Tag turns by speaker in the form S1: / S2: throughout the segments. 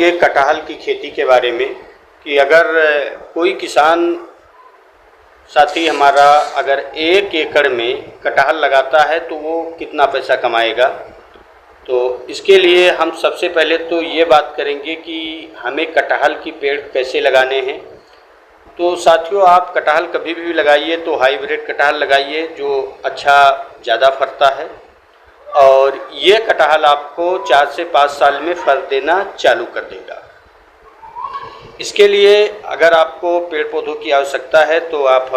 S1: करेंगे कटहल की खेती के बारे में कि अगर कोई किसान साथी हमारा अगर 1 एकड़ में कटहल लगाता है तो वो कितना पैसा कमाएगा। तो इसके लिए हम सबसे पहले तो ये बात करेंगे कि हमें कटहल की पेड़ कैसे लगाने हैं। तो साथियों, आप कटहल कभी भी लगाइए तो हाइब्रिड कटहल लगाइए जो अच्छा ज़्यादा फलता है, और ये कटहल आपको 4 से 5 साल में फल देना चालू कर देगा। इसके लिए अगर आपको पेड़ पौधों की आवश्यकता है तो आप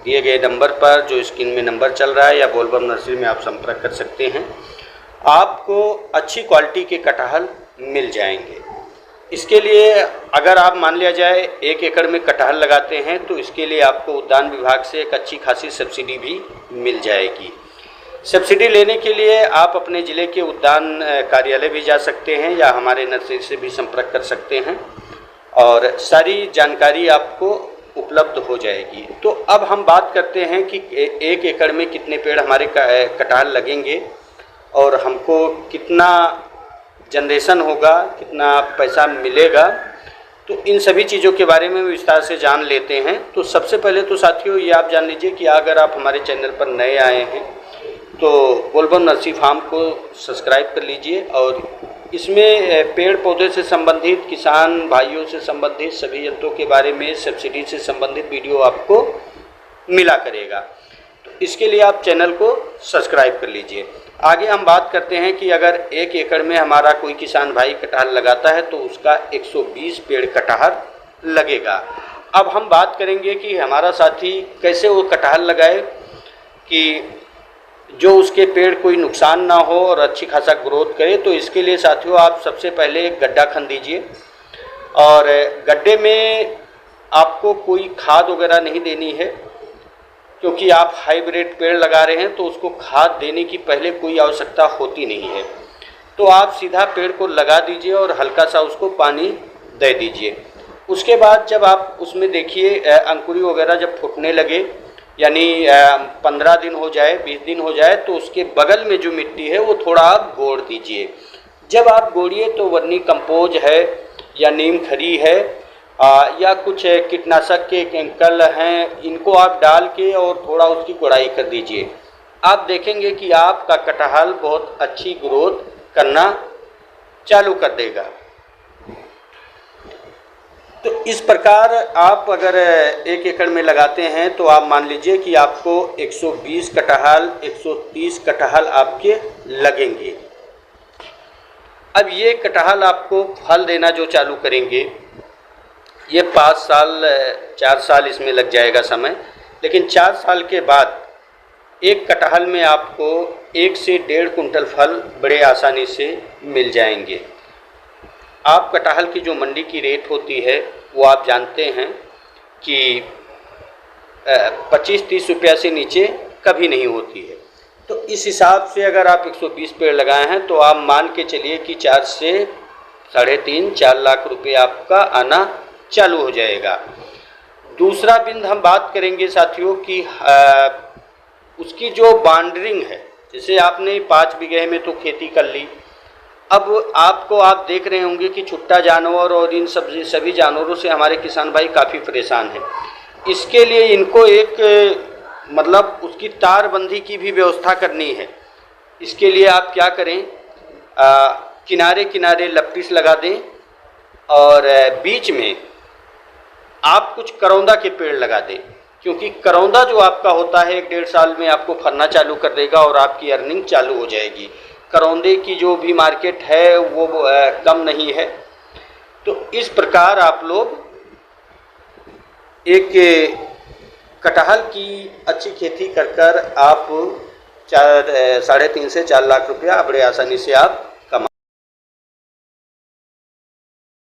S1: दिए गए नंबर पर, जो स्क्रीन में नंबर चल रहा है, या बोलबम नर्सरी में आप संपर्क कर सकते हैं। आपको अच्छी क्वालिटी के कटहल मिल जाएंगे। इसके लिए अगर आप मान लिया जाए 1 एकड़ में कटहल लगाते हैं तो इसके लिए आपको उद्यान विभाग से एक अच्छी खासी सब्सिडी भी मिल जाएगी। सब्सिडी लेने के लिए आप अपने ज़िले के उद्यान कार्यालय भी जा सकते हैं या हमारे नर्सरी से भी संपर्क कर सकते हैं और सारी जानकारी आपको उपलब्ध हो जाएगी। तो अब हम बात करते हैं कि 1 एकड़ में कितने पेड़ हमारे कटहल लगेंगे और हमको कितना जनरेशन होगा, कितना पैसा मिलेगा। तो इन सभी चीज़ों के बारे में विस्तार से जान लेते हैं। तो सबसे पहले तो साथियों ये आप जान लीजिए कि अगर आप हमारे चैनल पर नए आए हैं तो बोलबम नर्सरी फार्म को सब्सक्राइब कर लीजिए, और इसमें पेड़ पौधे से संबंधित, किसान भाइयों से संबंधित सभी जंतुओं के बारे में, सब्सिडी से संबंधित वीडियो आपको मिला करेगा। तो इसके लिए आप चैनल को सब्सक्राइब कर लीजिए। आगे हम बात करते हैं कि अगर 1 एकड़ में हमारा कोई किसान भाई कटहल लगाता है तो उसका 120 पेड़ कटहल लगेगा। अब हम बात करेंगे कि हमारा साथी कैसे वो कटहल लगाए कि जो उसके पेड़ कोई नुकसान ना हो और अच्छी खासा ग्रोथ करे। तो इसके लिए साथियों आप सबसे पहले एक गड्ढा खन दीजिए, और गड्ढे में आपको कोई खाद वगैरह नहीं देनी है, क्योंकि आप हाइब्रिड पेड़ लगा रहे हैं तो उसको खाद देने की पहले कोई आवश्यकता होती नहीं है। तो आप सीधा पेड़ को लगा दीजिए और हल्का सा उसको पानी दे दीजिए। उसके बाद जब आप उसमें देखिए अंकुरी वगैरह जब फूटने लगे, यानी 15 दिन हो जाए, 20 दिन हो जाए, तो उसके बगल में जो मिट्टी है वो थोड़ा आप गोड़ दीजिए। जब आप गोड़िए तो वर्मी कंपोज है या नीम खरी है या कुछ कीटनाशक के केमिकल हैं, इनको आप डाल के और थोड़ा उसकी गुड़ाई कर दीजिए। आप देखेंगे कि आपका कटहल बहुत अच्छी ग्रोथ करना चालू कर देगा। तो इस प्रकार आप अगर 1 एकड़ में लगाते हैं तो आप मान लीजिए कि आपको 120 कटहल, 130 कटहल आपके लगेंगे। अब ये कटहल आपको फल देना जो चालू करेंगे, ये 5 साल 4 साल इसमें लग जाएगा समय, लेकिन 4 साल के बाद एक कटहल में आपको 1 से 1.5 कुंटल फल बड़े आसानी से मिल जाएंगे। आप कटहल की जो मंडी की रेट होती है वो आप जानते हैं कि 25-30 रुपया से नीचे कभी नहीं होती है। तो इस हिसाब से अगर आप 120 पेड़ लगाए हैं तो आप मान के चलिए कि 4 से 3.5-4 लाख रुपये आपका आना चालू हो जाएगा। दूसरा बिंदु हम बात करेंगे साथियों कि उसकी जो बाउंड्रिंग है, जैसे आपने 5 बीघे में तो खेती कर ली, अब आपको आप देख रहे होंगे कि छुट्टा जानवर और इन सभी जानवरों से हमारे किसान भाई काफ़ी परेशान हैं। इसके लिए इनको एक मतलब उसकी तारबंदी की भी व्यवस्था करनी है। इसके लिए आप क्या करें, किनारे किनारे लपटिस लगा दें और बीच में आप कुछ करौंदा के पेड़ लगा दें, क्योंकि करौंदा जो आपका होता है 1-1.5 साल में आपको फलना चालू कर देगा और आपकी अर्निंग चालू हो जाएगी। करौंदे की जो भी मार्केट है वो कम नहीं है। तो इस प्रकार आप लोग एक कटहल की अच्छी खेती कर आप 3.5 से 4 लाख रुपया बड़े आसानी से आप